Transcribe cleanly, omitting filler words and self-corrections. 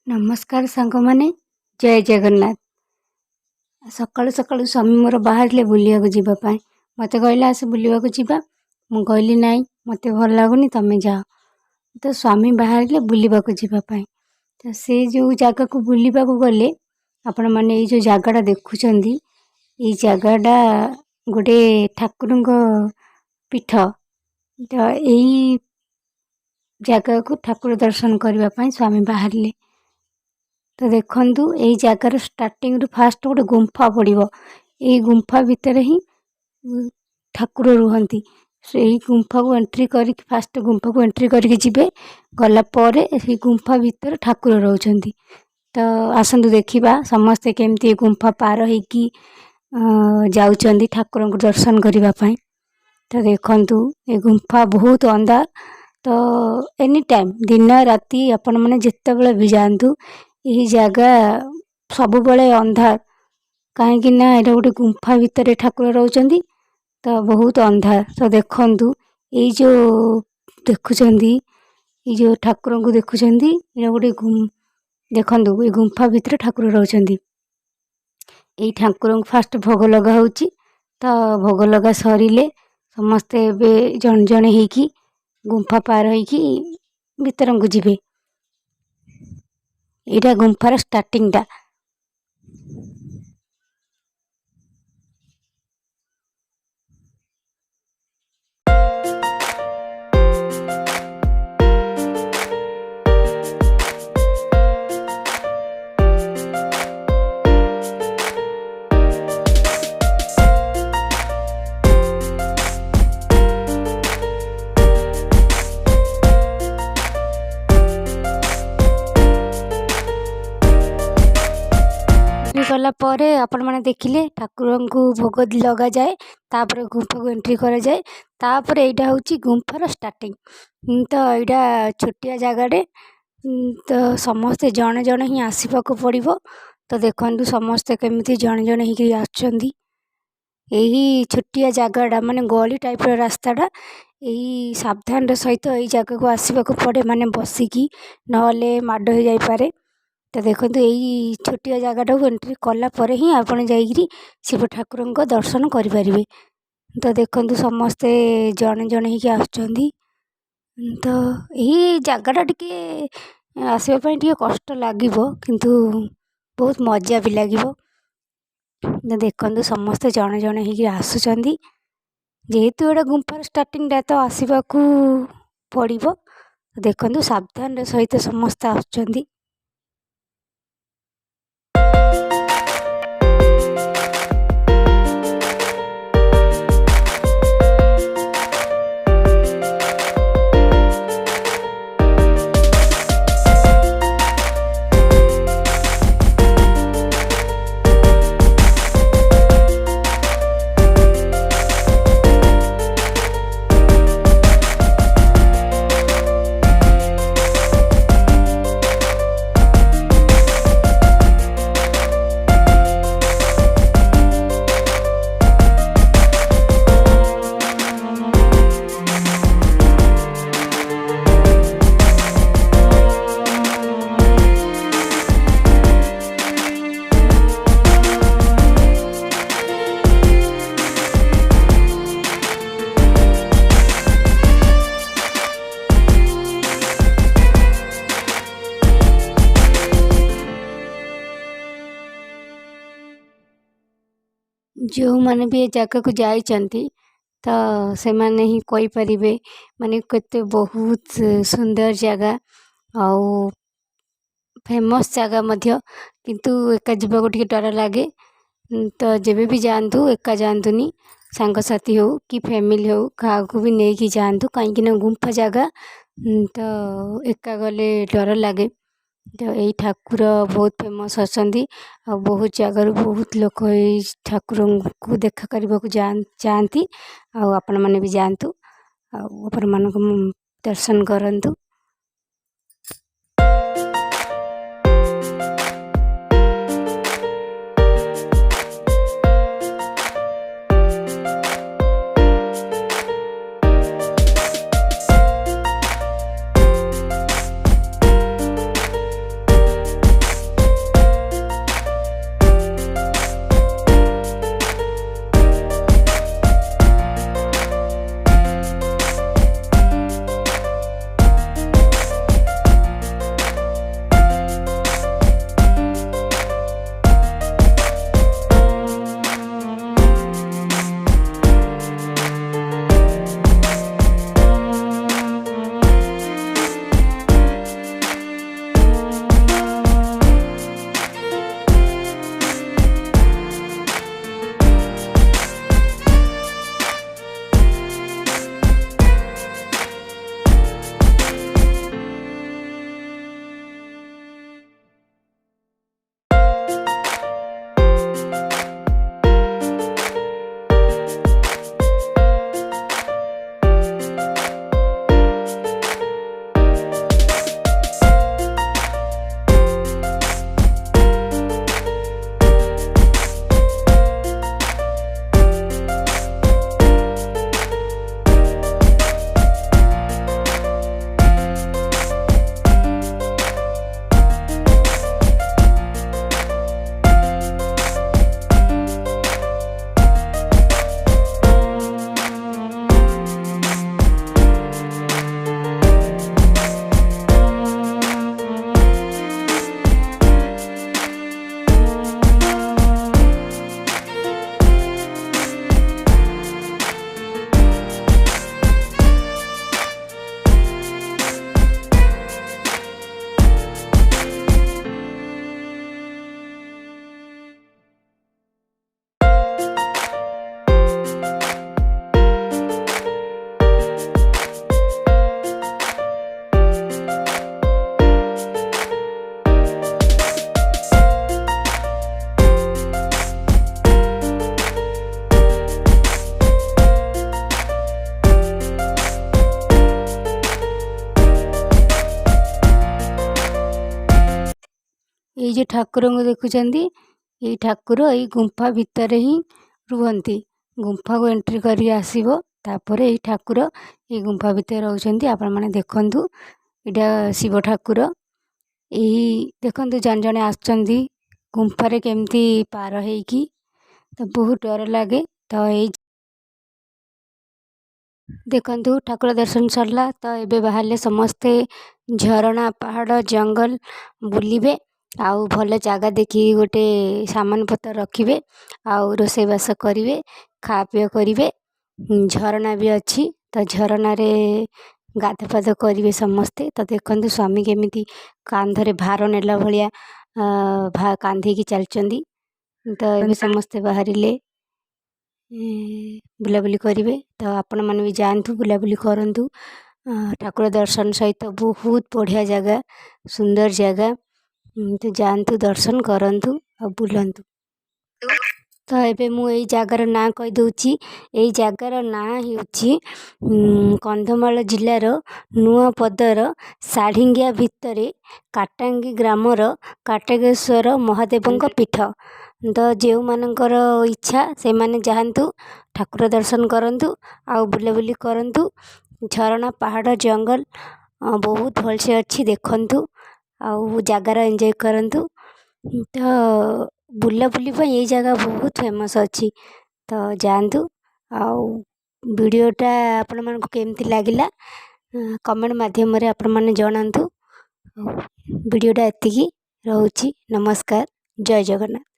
नमस्कार सांग माने जय जगन्नाथ। सकाळु सकाळु स्वामी मोर बाहर बुलिया जीवाई मत कहला आस बुलिया जीवा मु कहली नाई मत भल लगुनि तमें जाओ। तो स्वामी बाहर बुलवा जीवाई तो से जो जगह को बुलवा गले आपण मैंने ये जो जगटा देखुं ये जगटा गोटे ठाकुर पीठ तो यही जगह को ठाकुर दर्शन करने स्वामी बाहर तो देखु यही जगार स्टार्टिंग रु फास्ट गोटे गुंफा पड़ो यही गुंफा भितर ही ठाकुर रुहंती यही गुंफा को एंट्री कर फास्ट गुंफा को एंट्री करके जी गला गुंफा भितर ठाकुर रोचंती। तो आसतु देखा समस्ते केमती गुंफा पार होगी जाऊँच ठाकुर को दर्शन करने। तो देखु ये गुंफा बहुत अंधार तो एनी टाइम दिन राति आपण मैंने जिते बड़े भी जातु यही जगह सब बड़े अंधार कहीं यहाँ गोटे गुंफा भितर ठाकुर रोचंती तो बहुत अंधार। तो देखु ये जो देखुं ये जो ठाकुर को देखुं ये गोटे देखु ये गुंफा भितर ठाकुर रोचंती यही ठाकुर को फास्ट भोग लगा होची। तो भोग लगा सरिले समस्ते जन जन होकी गुंफा पार होकी भीतर को जीवे यहाँ गुंफार स्टार्टिंग टा। गला आपण मैंने देखिले ठाकुर को भोग लगा जाए तापर गुंफा को एंट्री करा जाए तापर यहाँ हूँ गुंफार स्टार्टिंग। तो यहाँ छोटिया जगाड़े तो समस्ते जड़े जड़े ही आसवाक पड़ो। तो देखु समस्ते केमी जड़े जड़े ही आसुँच यही छोटिया जगाटा माने गली टाइप रास्ताटा यही सावधान सहित यही जगह को आसवाक पड़े माने बसिकी नले माड़ हो जापे। तो देखो यही छोटिया जगटा को एंट्री कलापर ही आपड़ जा शिव ठाकुर दर्शन करें। तो देखु समस्ते जड़े जड़े ही आसुँच तो यही जगटा टी आसवाई टे कष्ट लगे किंतु बहुत मजा भी लगे। तो देखु समस्ते जड़े जड़े ही आसुँच जेहेतु एटा गुंफार स्टार्टिंग तो आसवाक पड़ो। देखु सावधान सहित समस्ते आसुँच। जो मैंने भी ये जगह को जाइछंती तो से माने ही कोई परिबे माने केते बहुत सुंदर जगह आउ फेमस जगह मध्य किंतु एका जीवा को टिके डर लागे। तो जेबे भी जानतु एका जानतुनी सांगसाथी हो कि फैमिली हो क्या को भी नहीं कि जानतु कहीं गुंफा जगह तो एका गले डर लगे। तो यही ठाकुर बहुत फेमस अच्छी आ बहुत जगार बहुत लोग ठाकुर को देखा करने को जाती आपण मैंने भी जातु आपण मान दर्शन करंतु। ଏଇ ଯେ ଠାକୁରଙ୍କୁ ଦେଖୁଛନ୍ତି, ଏଇ ଠାକୁର ଏଇ ଗୁମ୍ଫା ଭିତରେ ହିଁ ରୁହନ୍ତି। ଗୁମ୍ଫାକୁ ଏଣ୍ଟ୍ରି କରି ଆସିବ, ତାପରେ ଏଇ ଠାକୁର ଏଇ ଗୁମ୍ଫା ଭିତରେ ରହୁଛନ୍ତି। ଆପଣମାନେ ଦେଖନ୍ତୁ, ଏଇଟା ଶିବ ଠାକୁର। ଏଇ ଦେଖନ୍ତୁ ଜଣେ ଜଣେ ଆସୁଛନ୍ତି ଗୁମ୍ଫାରେ କେମିତି ପାର ହେଇକି, ତ ବହୁତ ଡର ଲାଗେ। ତ ଏଇ ଦେଖନ୍ତୁ ଠାକୁର ଦର୍ଶନ ସରିଲା, ତ ଏବେ ବାହାରିଲେ ସମସ୍ତେ ଝରଣା, ପାହାଡ଼, ଜଙ୍ଗଲ ବୁଲିବେ। ଆଉ ଭଲ ଜାଗା ଦେଖିକି ଗୋଟେ ସାମାନ ପତ୍ର ରଖିବେ, ଆଉ ରୋଷେଇବାସ କରିବେ, ଖାଆ ପିଆ କରିବେ। ଝରଣା ବି ଅଛି, ତ ଝରଣାରେ ଗାଧପାଧ କରିବେ ସମସ୍ତେ। ତ ଦେଖନ୍ତୁ ସ୍ୱାମୀ କେମିତି କାନ୍ଧରେ ଭାର ନେଲା ଭଳିଆ କାନ୍ଧିକି ଚାଲିଛନ୍ତି। ତ ଏବେ ସମସ୍ତେ ବାହାରିଲେ ବୁଲାବୁଲି କରିବେ। ତ ଆପଣମାନେ ବି ଯାଆନ୍ତୁ, ବୁଲାବୁଲି କରନ୍ତୁ। ଠାକୁର ଦର୍ଶନ ସହିତ ବହୁତ ବଢ଼ିଆ ଜାଗା, ସୁନ୍ଦର ଜାଗା। ତ ଯାଆନ୍ତୁ, ଦର୍ଶନ କରନ୍ତୁ ଆଉ ବୁଲନ୍ତୁ। ତ ଏବେ ମୁଁ ଏଇ ଜାଗାର ନାଁ କହିଦେଉଛି। ଏଇ ଜାଗାର ନାଁ ହେଉଛି କନ୍ଧମାଳ ଜିଲ୍ଲାର ନୂଆପଦର ଶାଢ଼ିଙ୍ଗିଆ ଭିତରେ କାଟାଙ୍ଗି ଗ୍ରାମର କାଟକେଶ୍ୱର ମହାଦେବଙ୍କ ପୀଠ। ତ ଯେଉଁମାନଙ୍କର ଇଚ୍ଛା ସେମାନେ ଯାଆନ୍ତୁ, ଠାକୁର ଦର୍ଶନ କରନ୍ତୁ ଆଉ ବୁଲାବୁଲି କରନ୍ତୁ। ଝରଣା, ପାହାଡ଼, ଜଙ୍ଗଲ ବହୁତ ଭଲସେ ଅଛି, ଦେଖନ୍ତୁ ଆଉ ଜାଗାର ଏନ୍ଜୟ କରନ୍ତୁ। ତ ବୁଲାବୁଲି ପାଇଁ ଏଇ ଜାଗା ବହୁତ ଫେମସ୍ ଅଛି। ତ ଯାଆନ୍ତୁ। ଆଉ ଭିଡ଼ିଓଟା ଆପଣମାନଙ୍କୁ କେମିତି ଲାଗିଲା କମେଣ୍ଟ ମାଧ୍ୟମରେ ଆପଣମାନେ ଜଣାନ୍ତୁ। ଭିଡ଼ିଓଟା ଏତିକି, ରହୁଛି। ନମସ୍କାର, ଜୟ ଜଗନ୍ନାଥ।